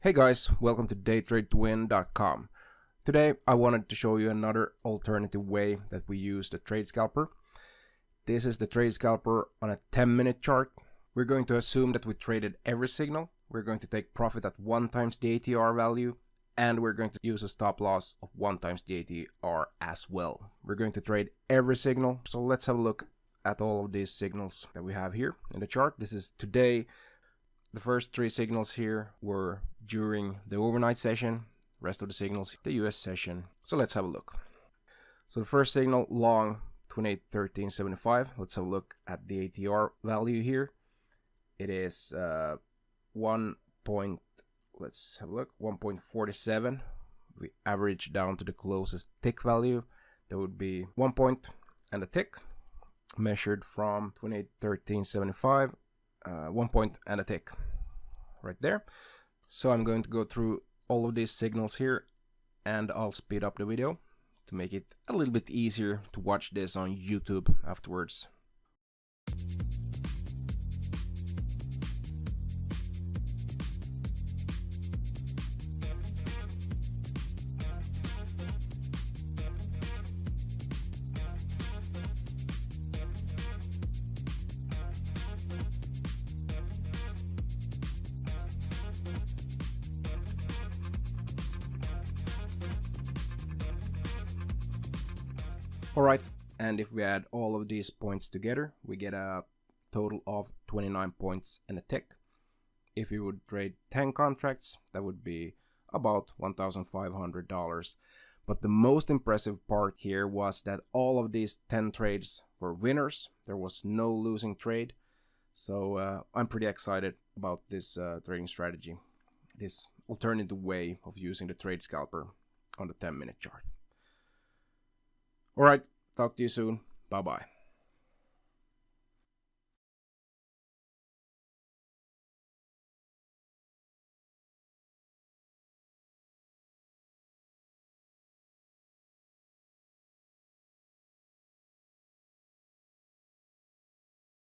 Hey guys, welcome to daytradetowin.com. Today I wanted to show you another alternative way that we use the Trade Scalper. This is the Trade Scalper on a 10-minute chart. We're going to assume that we traded every signal. We're going to take profit at 1 times the ATR value, and we're going to use a stop loss of 1 times the ATR as well. We're going to trade every signal. So let's have a look at all of these signals that we have here in the chart. This is today. The first 3 signals here were during the overnight session, rest of the signals the US session. So let's have a look. So the first signal long 28.1375. Let's have a look at the ATR value here. It is 1.47. We average down to the closest tick value. That would be 1 point and a tick, measured from 28.1375. 1 point and a tick right there. So I'm going to go through all of these signals here, and I'll speed up the video to make it a little bit easier to watch this on YouTube afterwards. Alright, and if we add all of these points together, we get a total of 29 points and a tick. If you would trade 10 contracts, that would be about $1,500. But the most impressive part here was that all of these 10 trades were winners. There was no losing trade. So I'm pretty excited about this trading strategy, this alternative way of using the Trade Scalper on the 10-minute chart. Alright, talk to you soon. Bye-bye.